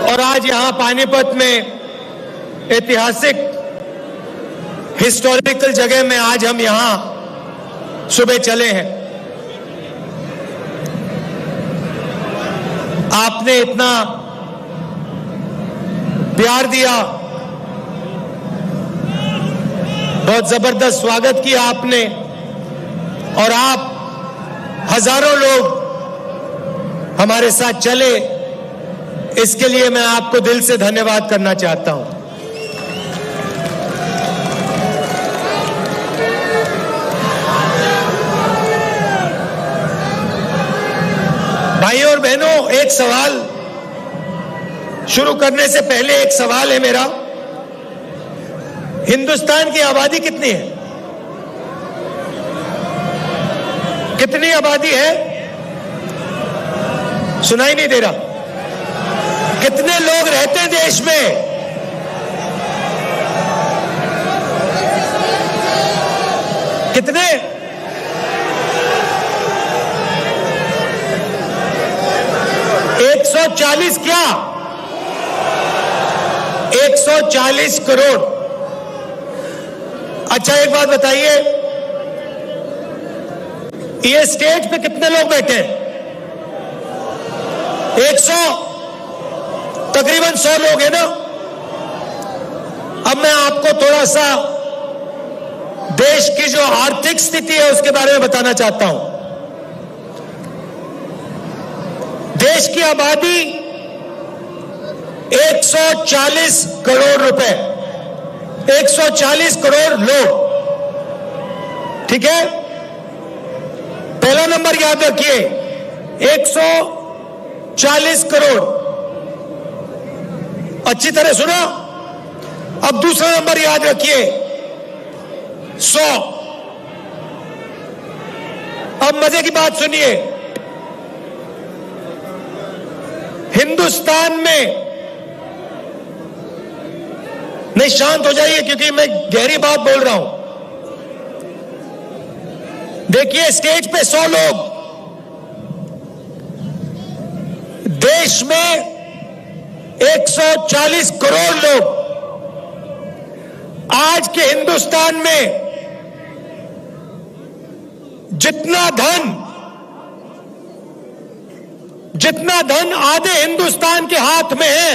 और आज यहां पानीपत में ऐतिहासिक हिस्टोरिकल जगह में आज हम यहां सुबह चले हैं। आपने इतना प्यार दिया, बहुत जबरदस्त स्वागत किया आपने, और आप हजारों लोग हमारे साथ चले, इसके लिए मैं आपको दिल से धन्यवाद करना चाहता हूं। भाइयों और बहनों, एक सवाल शुरू करने से पहले एक सवाल है मेरा। हिंदुस्तान की आबादी कितनी है? कितनी आबादी है? सुनाई नहीं दे रहा। कितने लोग रहते हैं देश में? कितने? 140 क्या? 140 करोड़। अच्छा, एक बात बताइए, ये स्टेज पे कितने लोग बैठे हैं? 100, तकरीबन 100 लोग हैं ना। अब मैं आपको थोड़ा सा देश की जो आर्थिक स्थिति है उसके बारे में बताना चाहता हूं। देश की आबादी 140 करोड़ रुपए, 140 करोड़ लोग, ठीक है? पहला नंबर याद रखिए, 140 करोड़। अच्छी तरह सुनो। अब दूसरा नंबर याद रखिए, 100। अब मजे की बात सुनिए, हिंदुस्तान में, नहीं शांत हो जाइए क्योंकि मैं गहरी बात बोल रहा हूं। देखिए, स्टेज पे 100 लोग, देश में 140 करोड़ लोग। आज के हिंदुस्तान में जितना धन आधे हिंदुस्तान के हाथ में है,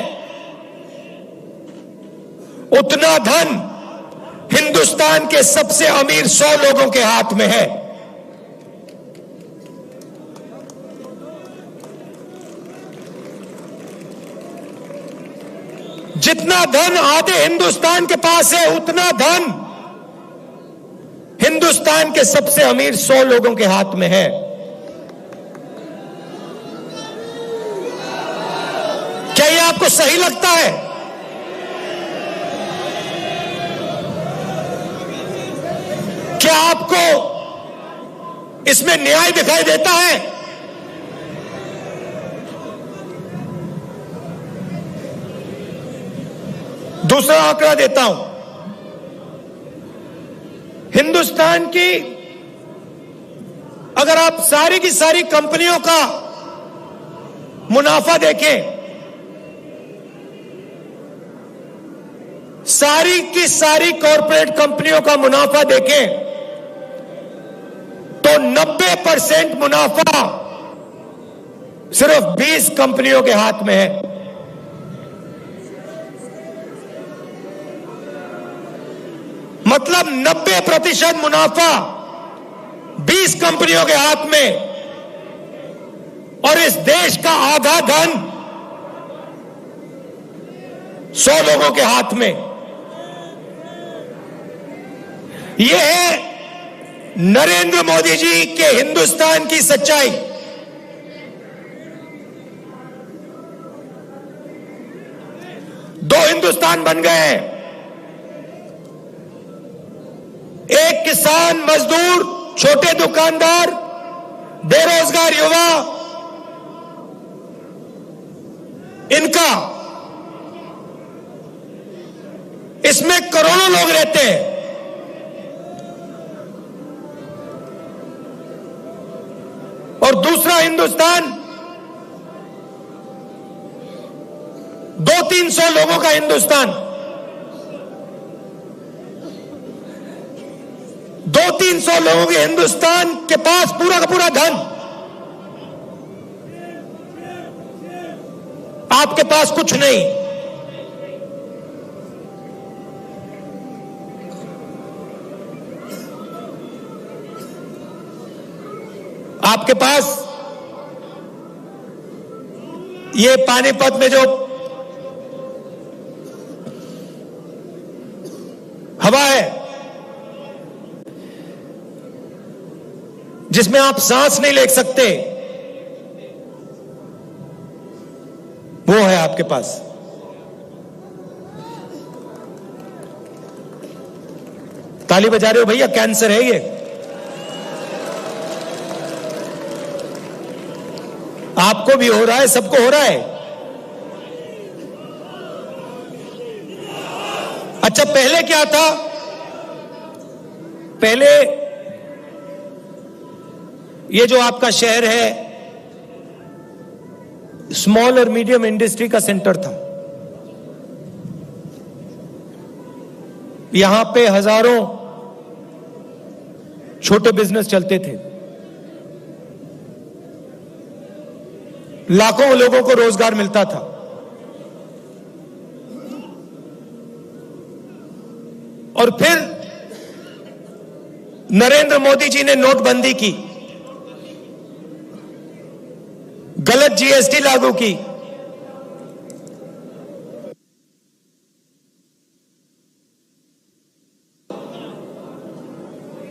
उतना धन हिंदुस्तान के सबसे अमीर 100 लोगों के हाथ में है। जितना धन आधे हिंदुस्तान के पास है, उतना धन हिंदुस्तान के सबसे अमीर 100 लोगों के हाथ में है। क्या ये आपको सही लगता है? क्या आपको इसमें न्याय दिखाई देता है? दूसरा आंकड़ा देता हूं। हिंदुस्तान की, अगर आप सारी की सारी कंपनियों का मुनाफा देखें, सारी की सारी कॉरपोरेट कंपनियों का मुनाफा देखें, तो 90% मुनाफा सिर्फ 20 कंपनियों के हाथ में है। मतलब 90% मुनाफा 20 कंपनियों के हाथ में, और इस देश का आधा धन 100 लोगों के हाथ में। यह है नरेंद्र मोदी जी के हिंदुस्तान की सच्चाई। दो हिंदुस्तान बन गए हैं, एक किसान, मजदूर, छोटे दुकानदार, बेरोजगार युवा, इनका, इसमें करोड़ों लोग रहते हैं। और दूसरा हिंदुस्तान 200-300 लोगों का हिंदुस्तान, 200-300 लोगों के हिंदुस्तान के पास पूरा का पूरा धन, आपके पास कुछ नहीं। आपके पास ये पानीपत में जो हवा है, जिसमें आप सांस नहीं ले सकते, वो है आपके पास। ताली बजा रहे हो भैया? कैंसर है ये। आपको भी हो रहा है, सबको हो रहा है। अच्छा, पहले क्या था? पहले ये जो आपका शहर है स्मॉल और मीडियम इंडस्ट्री का सेंटर था। यहां पे हजारों छोटे बिजनेस चलते थे, लाखों लोगों को रोजगार मिलता था। और फिर नरेंद्र मोदी जी ने नोटबंदी की, गलत जीएसटी लागू की,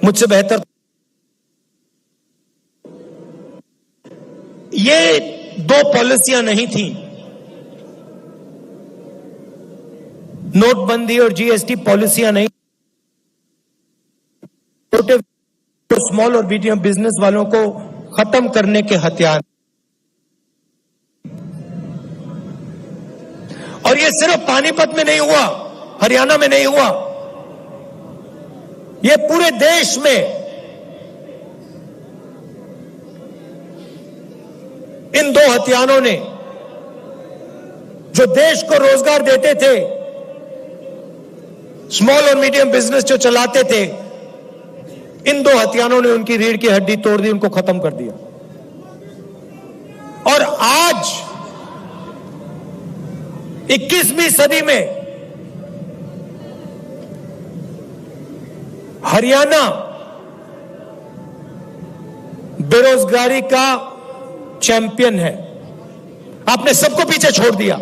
मुझसे बेहतर ये दो पॉलिसियां नहीं थी, नोटबंदी और जीएसटी पॉलिसियां नहीं, छोटे स्मॉल और मीडियम बिजनेस वालों को खत्म करने के हथियार। और ये सिर्फ पानीपत में नहीं हुआ, हरियाणा में नहीं हुआ, ये पूरे देश में इन दो हथियारों ने जो देश को रोजगार देते थे, स्मॉल और मीडियम बिजनेस जो चलाते थे, इन दो हथियारों ने उनकी रीढ़ की हड्डी तोड़ दी, उनको खत्म कर दिया। और आज 21वीं सदी में हरियाणा बेरोजगारी का चैंपियन है। आपने सबको पीछे छोड़ दिया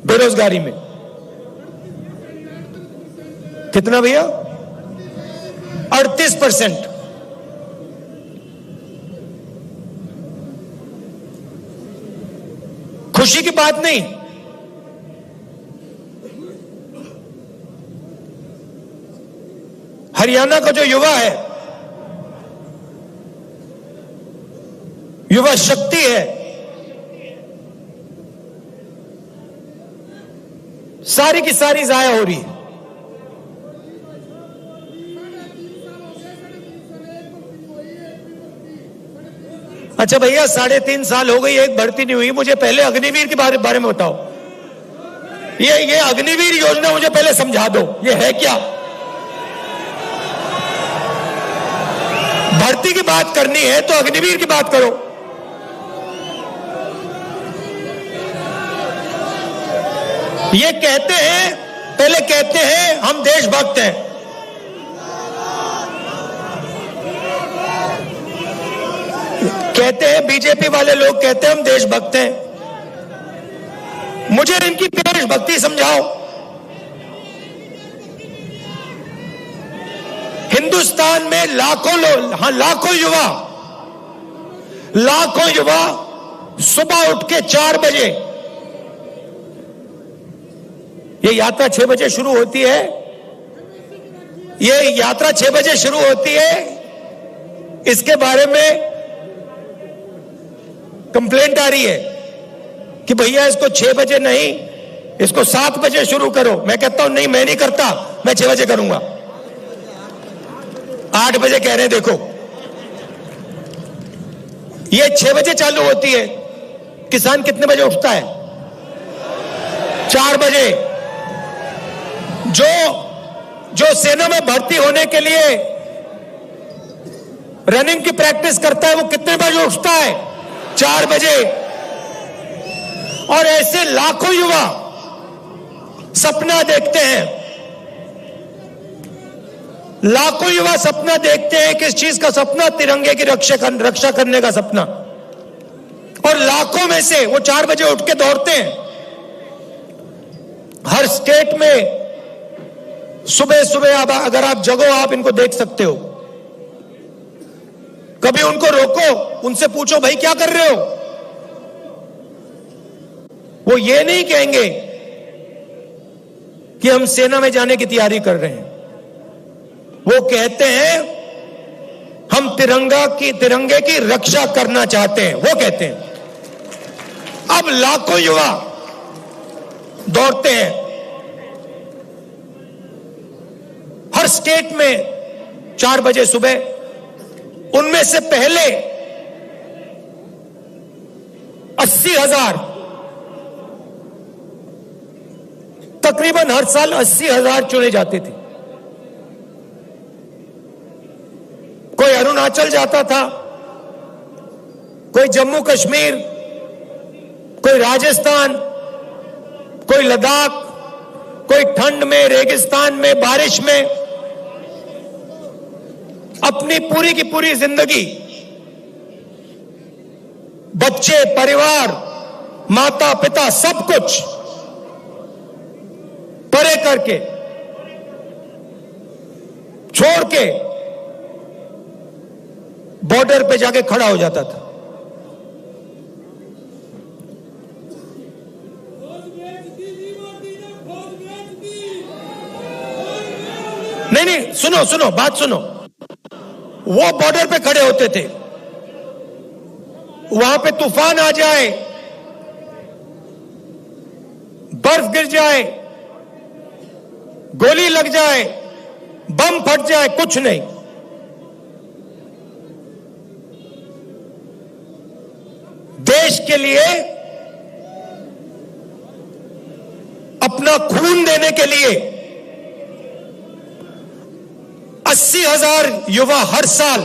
बेरोजगारी में। कितना भैया? 38%। खुशी की बात नहीं, हरियाणा का जो युवा है, युवा शक्ति है, सारी की सारी जाया हो रही है। अच्छा भैया, 3.5 साल हो गई, एक भर्ती नहीं हुई। मुझे पहले अग्निवीर के बारे में बताओ। ये अग्निवीर योजना मुझे पहले समझा दो, ये है क्या? भर्ती की बात करनी है तो अग्निवीर की बात करो। ये कहते हैं, पहले कहते हैं हम देशभक्त हैं, कहते हैं बीजेपी वाले लोग कहते हैं हम देशभक्त हैं। मुझे इनकी देशभक्ति समझाओ। हिंदुस्तान में लाखों लोग, हाँ लाखों युवा सुबह उठ के 4 बजे, ये यात्रा 6 बजे शुरू होती है, ये यात्रा 6 बजे शुरू होती है। इसके बारे में कंप्लेंट आ रही है कि भैया इसको 6 बजे नहीं, इसको 7 बजे शुरू करो। मैं कहता हूं नहीं, मैं नहीं करता, मैं 6 बजे करूंगा। 8 बजे कह रहे हैं। देखो, ये 6 बजे चालू होती है। किसान कितने बजे उठता है? 4 बजे जो सेना में भर्ती होने के लिए रनिंग की प्रैक्टिस करता है वो कितने बजे उठता है? 4 बजे। और ऐसे लाखों युवा सपना देखते हैं, लाखों युवा सपना देखते हैं। किस चीज का सपना? तिरंगे की रक्षा करने का सपना। और लाखों में से वो 4 बजे उठ के दौड़ते हैं। हर स्टेट में सुबह सुबह अगर आप जगो, आप इनको देख सकते हो। कभी उनको रोको, उनसे पूछो भाई क्या कर रहे हो? वो ये नहीं कहेंगे कि हम सेना में जाने की तैयारी कर रहे हैं। वो कहते हैं हम तिरंगे की रक्षा करना चाहते हैं, वो कहते हैं। अब लाखों युवा दौड़ते हैं हर स्टेट में 4 बजे सुबह। उनमें से पहले 80,000, तकरीबन हर साल 80,000 चुने जाते थे। कोई अरुणाचल जाता था, कोई जम्मू कश्मीर, कोई राजस्थान, कोई लद्दाख, कोई ठंड में, रेगिस्तान में, बारिश में अपनी पूरी की पूरी जिंदगी बच्चे, परिवार, माता पिता सब कुछ परे करके छोड़ के बॉर्डर पे जाके खड़ा हो जाता था। नहीं, सुनो, बात सुनो। वो बॉर्डर पे खड़े होते थे, वहां पे तूफान आ जाए, बर्फ गिर जाए, गोली लग जाए, बम फट जाए, कुछ नहीं। देश के लिए, अपना खून देने के लिए 80,000 युवा हर साल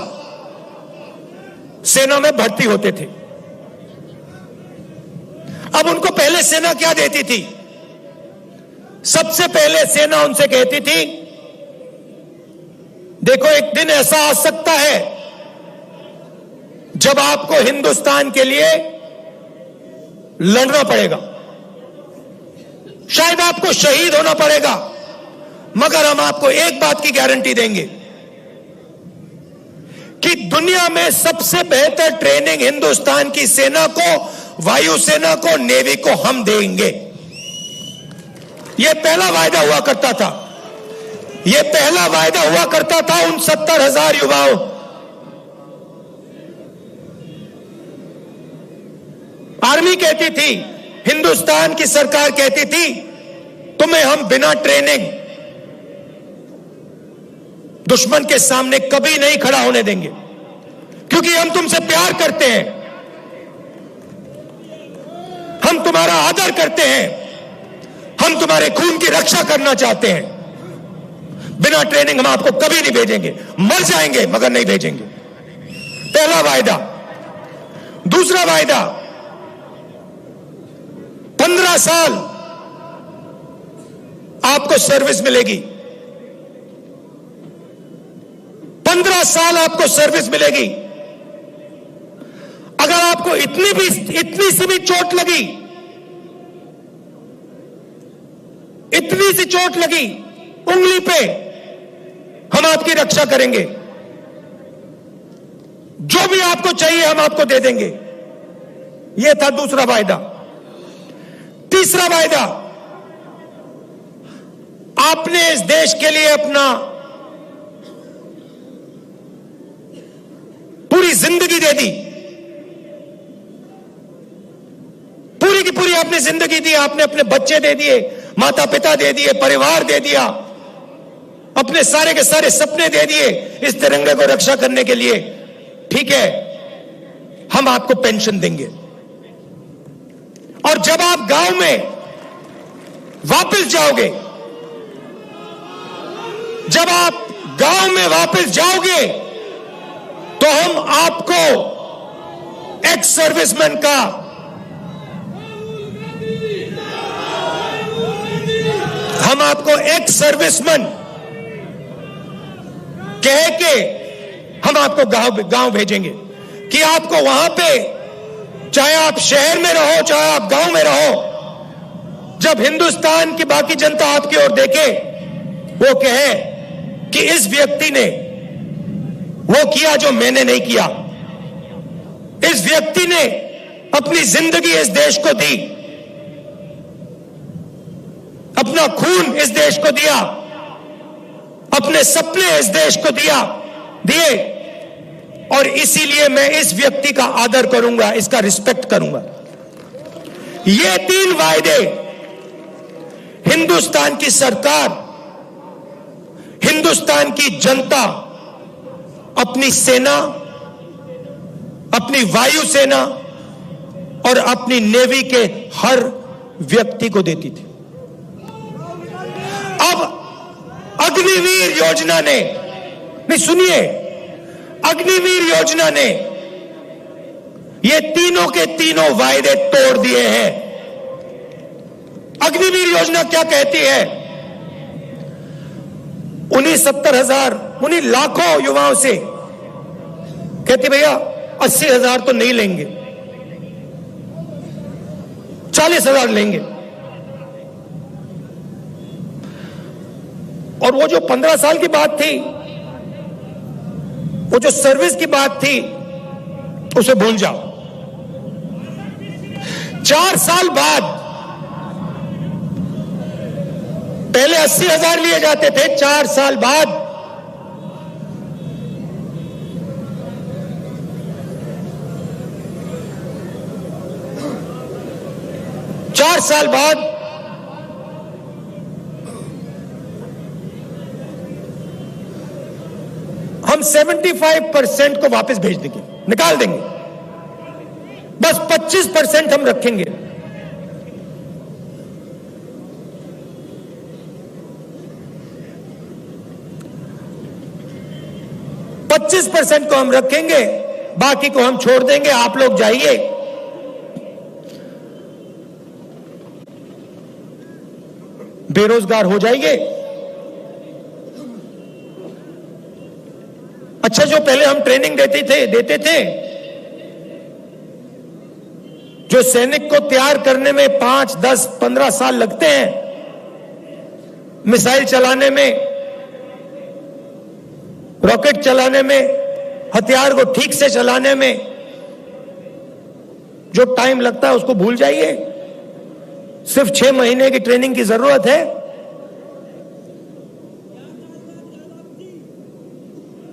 सेना में भर्ती होते थे। अब उनको पहले सेना क्या देती थी? सबसे पहले सेना उनसे कहती थी, देखो एक दिन ऐसा आ सकता है जब आपको हिंदुस्तान के लिए लड़ना पड़ेगा, शायद आपको शहीद होना पड़ेगा, मगर हम आपको एक बात की गारंटी देंगे कि दुनिया में सबसे बेहतर ट्रेनिंग हिंदुस्तान की सेना को, वायुसेना को, नेवी को हम देंगे। यह पहला वायदा हुआ करता था। यह पहला वायदा हुआ करता था उन 70,000 युवाओं। आर्मी कहती थी, हिंदुस्तान की सरकार कहती थी, तुम्हें हम बिना ट्रेनिंग दुश्मन के सामने कभी नहीं खड़ा होने देंगे, क्योंकि हम तुमसे प्यार करते हैं, हम तुम्हारा आदर करते हैं, हम तुम्हारे खून की रक्षा करना चाहते हैं। बिना ट्रेनिंग हम आपको कभी नहीं भेजेंगे, मर जाएंगे मगर नहीं भेजेंगे। पहला वायदा। दूसरा वायदा, 15 साल आपको सर्विस मिलेगी। 15 साल आपको सर्विस मिलेगी। अगर आपको इतनी सी भी चोट लगी, इतनी सी चोट लगी उंगली पे, हम आपकी रक्षा करेंगे। जो भी आपको चाहिए हम आपको दे देंगे। यह था दूसरा वायदा। तीसरा वायदा, आपने इस देश के लिए अपना पूरी जिंदगी दे दी, पूरी की पूरी आपने जिंदगी दी। आपने अपने बच्चे दे दिए, माता पिता दे दिए, परिवार दे दिया, अपने सारे के सारे सपने दे दिए इस तिरंगे को रक्षा करने के लिए। ठीक है, हम आपको पेंशन देंगे। और जब आप गांव में वापस जाओगे, जब आप गांव में वापस जाओगे तो हम आपको एक्स सर्विसमैन का कह के हम आपको गांव भेजेंगे कि आपको वहां पे, चाहे आप शहर में रहो चाहे आप गांव में रहो, जब हिंदुस्तान की बाकी जनता आपकी ओर देखे, वो कहे कि इस व्यक्ति ने वो किया जो मैंने नहीं किया, इस व्यक्ति ने अपनी जिंदगी इस देश को दी, अपना खून इस देश को दिया, अपने सपने इस देश को दिए, और इसीलिए मैं इस व्यक्ति का आदर करूंगा, इसका रिस्पेक्ट करूंगा। ये 3 वायदे हिंदुस्तान की सरकार, हिंदुस्तान की जनता अपनी सेना, अपनी वायुसेना और अपनी नेवी के हर व्यक्ति को देती थी। अब अग्निवीर योजना ने, नहीं सुनिए, अग्निवीर योजना ने ये तीनों के तीनों वायदे तोड़ दिए हैं। अग्निवीर योजना क्या कहती है? उन्हीं 70,000, उन्हीं लाखों युवाओं से कहती भैया 80,000 तो नहीं लेंगे, 40,000 लेंगे। और वो जो 15 साल की बात थी, वो जो सर्विस की बात थी, उसे भूल जाओ। 4 साल बाद, पहले 80,000 लिए जाते थे, 4 साल बाद 4 साल बाद हम 75% को वापस भेज देंगे, निकाल देंगे, बस 25% हम रखेंगे। % को हम रखेंगे, बाकी को हम छोड़ देंगे। आप लोग जाइए, बेरोजगार हो जाएंगे। अच्छा, जो पहले हम ट्रेनिंग देते थे, जो सैनिक को तैयार करने में 5, 10, 15 साल लगते हैं, मिसाइल चलाने में, रॉकेट चलाने में, हथियार को ठीक से चलाने में जो टाइम लगता है उसको भूल जाइए। सिर्फ 6 महीने की ट्रेनिंग की जरूरत है।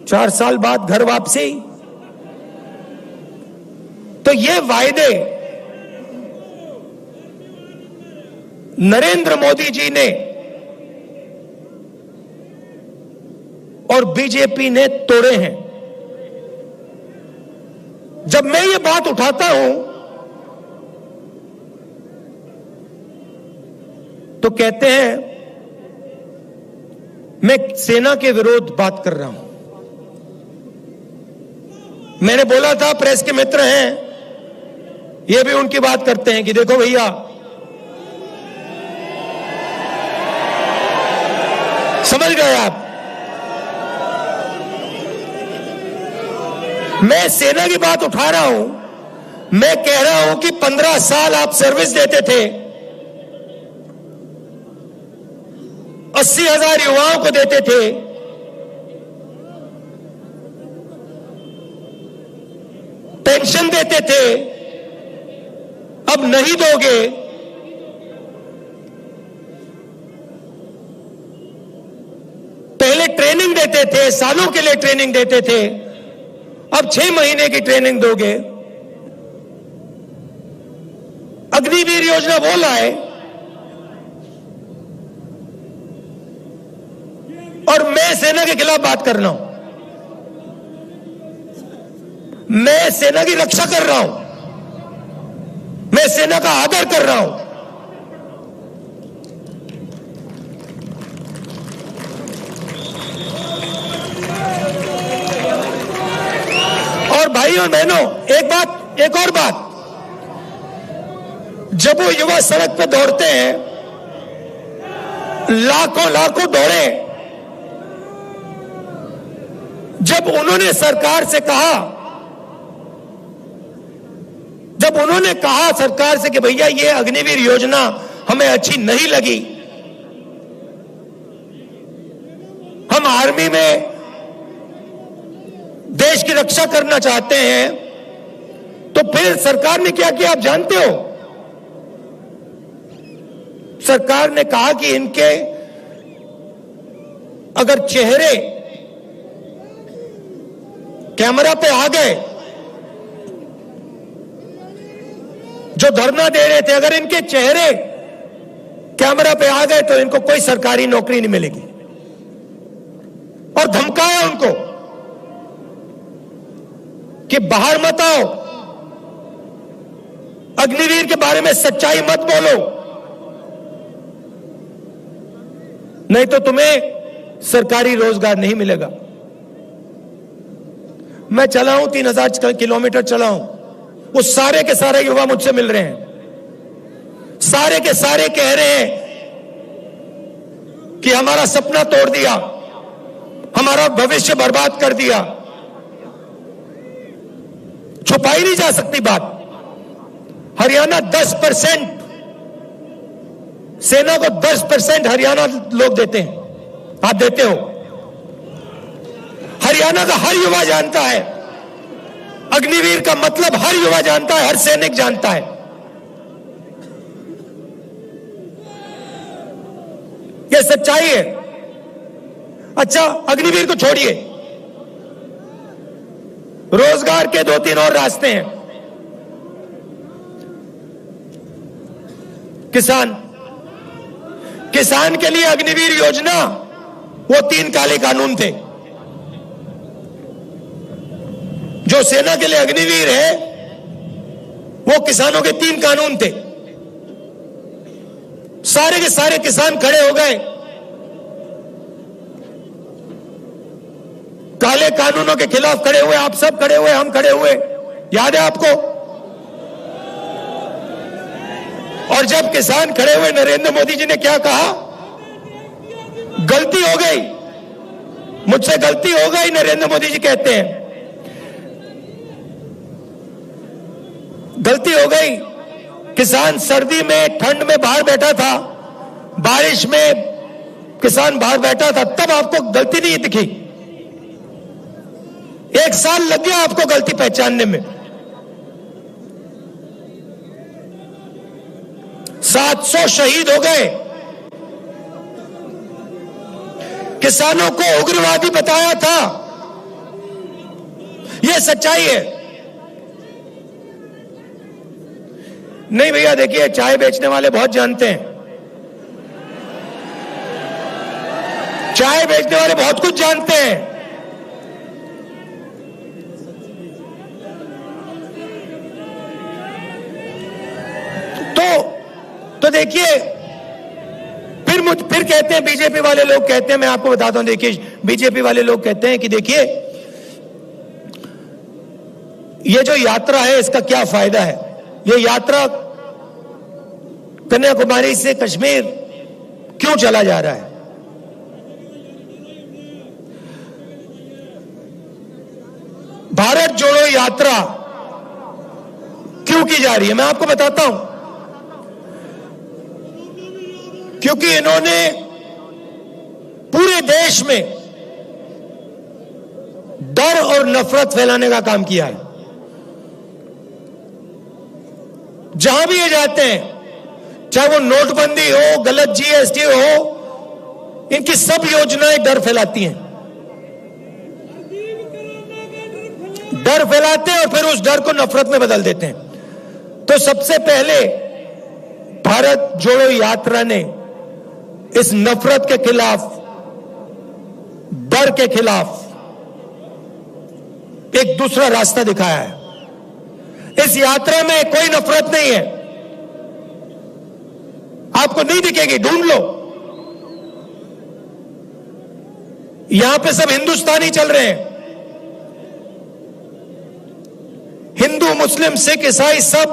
4 साल बाद घर वापसी। तो ये वायदे नरेंद्र मोदी जी ने और बीजेपी ने तोड़े हैं। जब मैं ये बात उठाता हूं तो कहते हैं मैं सेना के विरोध बात कर रहा हूं। मैंने बोला था, प्रेस के मित्र हैं, ये भी उनकी बात करते हैं कि देखो भैया, समझ गए आप, मैं सेना की बात उठा रहा हूं। मैं कह रहा हूं कि 15 साल आप सर्विस देते थे, 80,000 युवाओं को देते थे, पेंशन देते थे, अब नहीं दोगे। पहले ट्रेनिंग देते थे, सालों के लिए ट्रेनिंग देते थे, अब 6 महीने की ट्रेनिंग दोगे। अग्निवीर योजना वो लाए और मैं सेना के खिलाफ बात कर रहा हूं। मैं सेना की रक्षा कर रहा हूं, मैं सेना का आदर कर रहा हूं, भाइयों और बहनों, एक और बात, जब वो युवा सड़क पे दौड़ते हैं, लाखों दौड़े, जब उन्होंने सरकार से कहा, सरकार से कि भैया ये अग्निवीर योजना हमें अच्छी नहीं लगी, हम आर्मी में देश की रक्षा करना चाहते हैं, तो फिर सरकार ने क्या किया आप जानते हो? सरकार ने कहा कि इनके अगर चेहरे कैमरा पे आ गए, जो धरना दे रहे थे, अगर इनके चेहरे कैमरा पे आ गए तो इनको कोई सरकारी नौकरी नहीं मिलेगी। और धमकाया उनको कि बाहर मत आओ, अग्निवीर के बारे में सच्चाई मत बोलो, नहीं तो तुम्हें सरकारी रोजगार नहीं मिलेगा। मैं चला हूं, 3000 किलोमीटर चला हूं, वो सारे के सारे युवा मुझसे मिल रहे हैं, सारे के सारे कह रहे हैं कि हमारा सपना तोड़ दिया, हमारा भविष्य बर्बाद कर दिया। छुपाई नहीं जा सकती बात। हरियाणा 10%, सेना को 10% हरियाणा लोग देते हैं, आप देते हो। हरियाणा का हर युवा जानता है, अग्निवीर का मतलब हर युवा जानता है, हर सैनिक जानता है। यह सच्चाई है। अच्छा, अग्निवीर को छोड़िए, रोजगार के 2-3 और रास्ते हैं। किसान के लिए अग्निवीर योजना, वो 3 काले कानून थे। जो सेना के लिए अग्निवीर है, वो किसानों के 3 कानून थे। सारे के सारे किसान खड़े हो गए, काले कानूनों के खिलाफ खड़े हुए, आप सब खड़े हुए, हम खड़े हुए, याद है आपको? और जब किसान खड़े हुए, नरेंद्र मोदी जी ने क्या कहा? गलती हो गई, मुझसे गलती हो गई, नरेंद्र मोदी जी कहते हैं, गलती हो गई। किसान सर्दी में, ठंड में बाहर बैठा था, बारिश में किसान बाहर बैठा था, तब आपको गलती नहीं दिखी। 1 साल लग गया आपको गलती पहचानने में। 700 शहीद हो गए। किसानों को उग्रवादी बताया था, यह सच्चाई है। नहीं भैया, देखिए, चाय बेचने वाले बहुत जानते हैं, चाय बेचने वाले बहुत कुछ जानते हैं। तो देखिए, फिर कहते हैं, बीजेपी वाले लोग कहते हैं, मैं आपको बताता हूं, देखिए, बीजेपी वाले लोग कहते हैं कि देखिए, ये जो यात्रा है, इसका क्या फायदा है? ये यात्रा कन्याकुमारी से कश्मीर क्यों चला जा रहा है? भारत जोड़ो यात्रा क्यों की जा रही है? मैं आपको बताता हूं। क्योंकि इन्होंने पूरे देश में डर और नफरत फैलाने का काम किया है। जहां भी ये जाते हैं, चाहे वो नोटबंदी हो, गलत जीएसटी हो, इनकी सब योजनाएं डर फैलाती हैं। डर फैलाते हैं और फिर उस डर को नफरत में बदल देते हैं। तो सबसे पहले भारत जोड़ो यात्रा ने इस नफरत के खिलाफ, डर के खिलाफ एक दूसरा रास्ता दिखाया है। इस यात्रा में कोई नफरत नहीं है, आपको नहीं दिखेगी, ढूंढ लो। यहां पे सब हिंदुस्तानी चल रहे हैं। मुस्लिम, सिख, ईसाई, सब,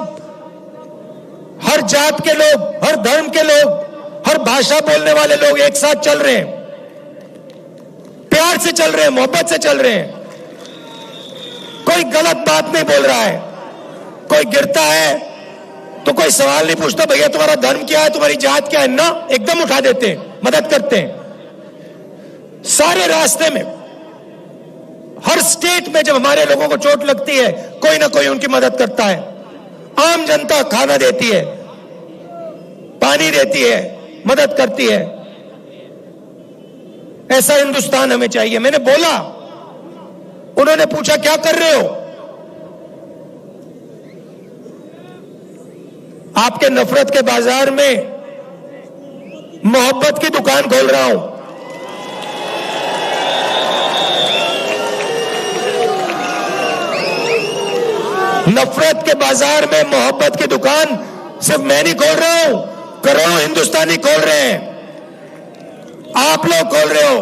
हर जात के लोग, हर धर्म के लोग, हर भाषा बोलने वाले लोग एक साथ चल रहे हैं, प्यार से चल रहे हैं, मोहब्बत से चल रहे हैं। कोई गलत बात नहीं बोल रहा है। कोई गिरता है तो कोई सवाल नहीं पूछता, भैया तुम्हारा धर्म क्या है, तुम्हारी जात क्या है, ना, एकदम उठा देते हैं, मदद करते हैं। सारे रास्ते में, हर स्टेट में जब हमारे लोगों को चोट लगती है, कोई ना कोई उनकी मदद करता है। आम जनता खाना देती है, पानी देती है, मदद करती है। ऐसा हिंदुस्तान हमें चाहिए। मैंने बोला, उन्होंने पूछा क्या कर रहे हो? आपके नफरत के बाजार में मोहब्बत की दुकान खोल रहा हूं। नफरत के बाजार में मोहब्बत की दुकान सिर्फ मैं नहीं खोल रहा हूं, करोड़ों हिंदुस्तानी खोल रहे हैं। आप लोग खोल रहे हो।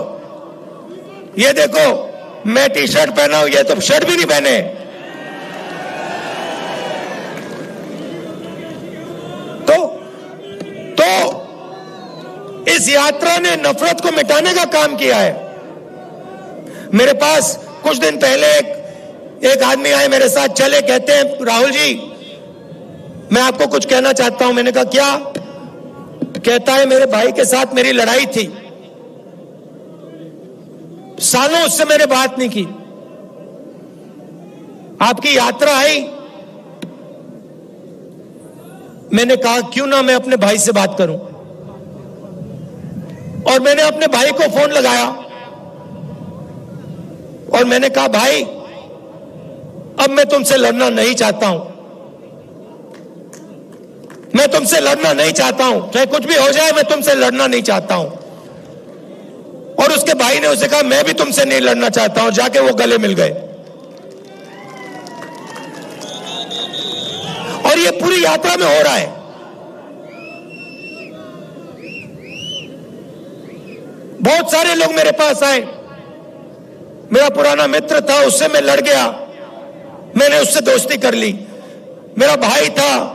ये देखो, मैं टी शर्ट पहना हूं, ये तो शर्ट भी नहीं पहने। तो इस यात्रा ने नफरत को मिटाने का काम किया है। मेरे पास कुछ दिन पहले एक आदमी आए, मेरे साथ चले, कहते हैं राहुल जी मैं आपको कुछ कहना चाहता हूं। मैंने कहा क्या? कहता है मेरे भाई के साथ मेरी लड़ाई थी, सालों उससे मैंने बात नहीं की। आपकी यात्रा आई, मैंने कहा क्यों ना मैं अपने भाई से बात करूं। और मैंने अपने भाई को फोन लगाया और मैंने कहा भाई अब मैं तुमसे लड़ना नहीं चाहता हूं, मैं तुमसे लड़ना नहीं चाहता हूं, चाहे कुछ भी हो जाए, मैं तुमसे लड़ना नहीं चाहता हूं। और उसके भाई ने उसे कहा मैं भी तुमसे नहीं लड़ना चाहता हूं। जाके वो गले मिल गए। और ये पूरी यात्रा में हो रहा है। बहुत सारे लोग मेरे पास आए। मेरा पुराना मित्र था, उससे मैं लड़ गया, मैंने उससे दोस्ती कर ली। मेरा भाई था,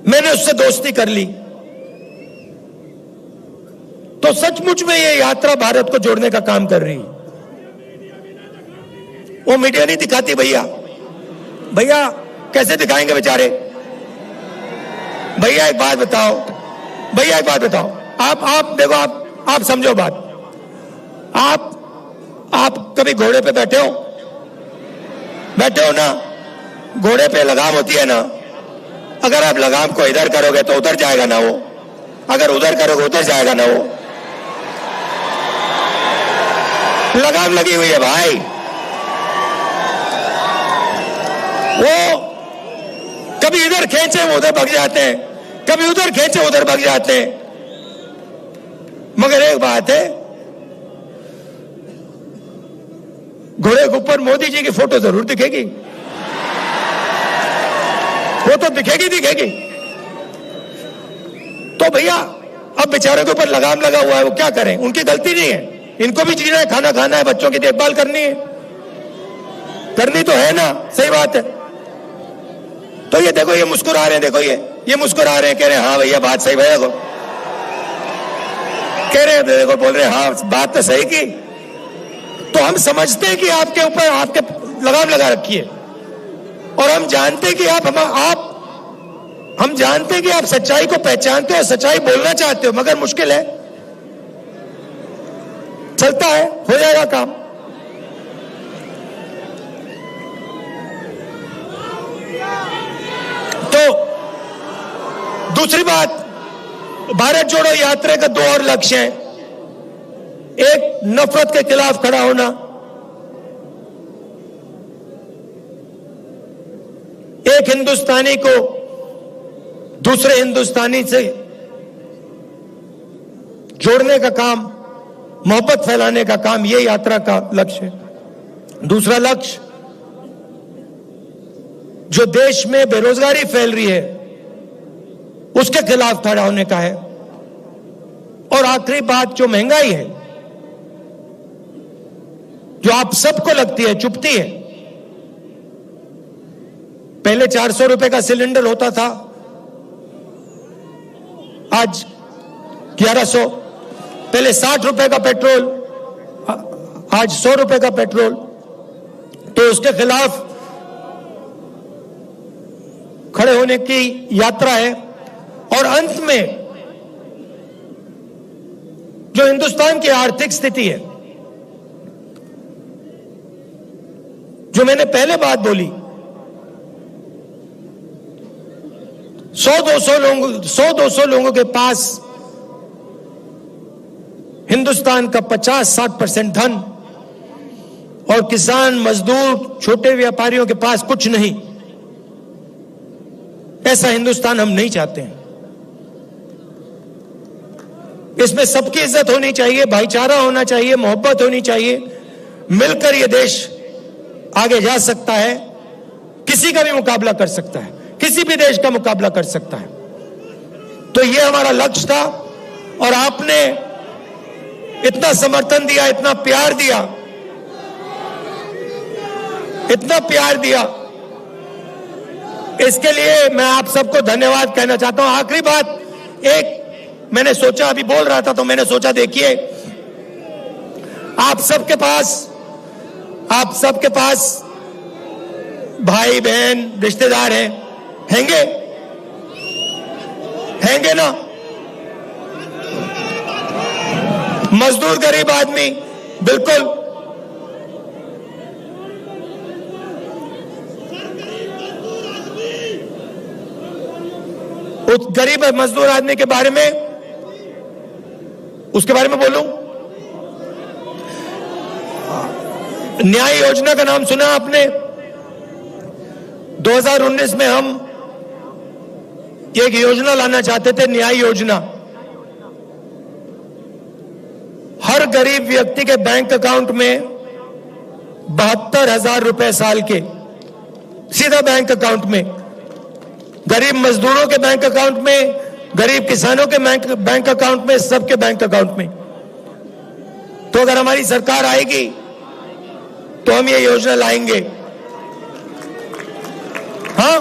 मैंने उससे दोस्ती कर ली। तो सचमुच में ये यात्रा भारत को जोड़ने का काम कर रही है। वो मीडिया नहीं दिखाती भैया। भैया कैसे दिखाएंगे बेचारे? भैया एक बात बताओ, भैया एक बात बताओ, आप देखो, आप समझो बात। आप कभी घोड़े पे बैठे हो ना? घोड़े पे लगाम होती है ना, अगर आप लगाम को इधर करोगे तो उधर जाएगा ना वो, अगर उधर करोगे उधर जाएगा ना वो। लगाम लगी हुई है भाई। वो कभी इधर खींचे वो उधर भाग जाते हैं, कभी उधर खींचे उधर भाग जाते हैं। मगर एक बात है, घोड़े के ऊपर मोदी जी की फोटो जरूर दिखेगी। वो तो दिखेगी। तो भैया अब बेचारे के ऊपर लगाम लगा हुआ है, वो क्या करें? उनकी गलती नहीं है, इनको भी जीना है, खाना खाना है, बच्चों की देखभाल करनी है, करनी तो है ना, सही बात है। तो ये देखो, ये मुस्कुरा रहे हैं, देखो ये मुस्कुरा रहे हैं, कह रहे हैं हाँ भैया बात सही, भैया को कह रहे हैं, देखो बोल रहे हैं हाँ बात तो सही की। तो हम समझते हैं कि आपके ऊपर आपके लगाम लगा रखी है, और हम जानते हैं कि हम जानते हैं कि आप सच्चाई को पहचानते हो, सच्चाई बोलना चाहते हो, मगर मुश्किल है। चलता है, हो जाएगा काम। तो दूसरी बात, भारत जोड़ो यात्रा का दो और लक्ष्य हैं। एक, नफरत के खिलाफ खड़ा होना। एक हिंदुस्तानी को दूसरे हिंदुस्तानी से जोड़ने का काम, मोहब्बत फैलाने का काम, यह यात्रा का लक्ष्य है। दूसरा लक्ष्य, जो देश में बेरोजगारी फैल रही है उसके खिलाफ खड़ा होने का है। और आखिरी बात, जो महंगाई है, जो आप सबको लगती है, चुभती है, पहले 400 रुपए का सिलेंडर होता था, आज 1100। पहले 60 रुपए का पेट्रोल, आज 100 रुपए का पेट्रोल। तो उसके खिलाफ खड़े होने की यात्रा है। और अंत में जो हिंदुस्तान की आर्थिक स्थिति है, जो मैंने पहले बात बोली, 100-200 लोगों के पास हिंदुस्तान का 50-60% धन, और किसान, मजदूर, छोटे व्यापारियों के पास कुछ नहीं। ऐसा हिंदुस्तान हम नहीं चाहते हैं। इसमें सबकी इज्जत होनी चाहिए, भाईचारा होना चाहिए, मोहब्बत होनी चाहिए। मिलकर यह देश आगे जा सकता है, किसी का भी मुकाबला कर सकता है, किसी भी देश का मुकाबला कर सकता है। तो यह हमारा लक्ष्य था, और आपने इतना समर्थन दिया, इतना प्यार दिया, इतना प्यार दिया, इसके लिए मैं आप सबको धन्यवाद कहना चाहता हूं। आखिरी बात, एक मैंने सोचा, अभी बोल रहा था तो मैंने सोचा, देखिए आप सबके पास भाई बहन रिश्तेदार हैंगे ना, मजदूर, गरीब आदमी, बिल्कुल। उस गरीब मजदूर आदमी के बारे में, उसके बारे में बोलूं, न्याय योजना का नाम सुना आपने? 2019 में हम एक योजना लाना चाहते थे, न्याय योजना। हर गरीब व्यक्ति के बैंक अकाउंट में 72,000 रुपए साल के सीधा बैंक अकाउंट में, गरीब मजदूरों के बैंक अकाउंट में, गरीब किसानों के बैंक अकाउंट में, सबके बैंक अकाउंट में। तो अगर हमारी सरकार आएगी तो हम ये योजना लाएंगे। हाँ,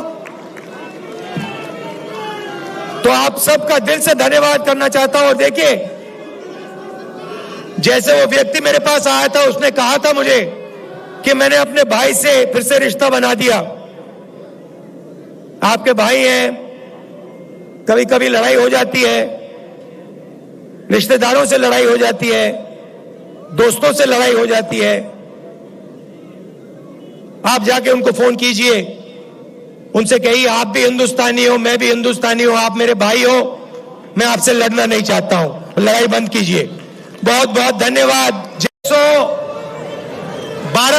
तो आप सबका दिल से धन्यवाद करना चाहता हूं। और देखिए, जैसे वो व्यक्ति मेरे पास आया था, उसने कहा था मुझे कि मैंने अपने भाई से फिर से रिश्ता बना दिया। आपके भाई हैं, कभी कभी लड़ाई हो जाती है, रिश्तेदारों से लड़ाई हो जाती है, दोस्तों से लड़ाई हो जाती है। आप जाके उनको फोन कीजिए, उनसे कहिए आप भी हिंदुस्तानी हो, मैं भी हिंदुस्तानी हूं, आप मेरे भाई हो, मैं आपसे लड़ना नहीं चाहता हूं, लड़ाई बंद कीजिए। बहुत बहुत धन्यवाद। 112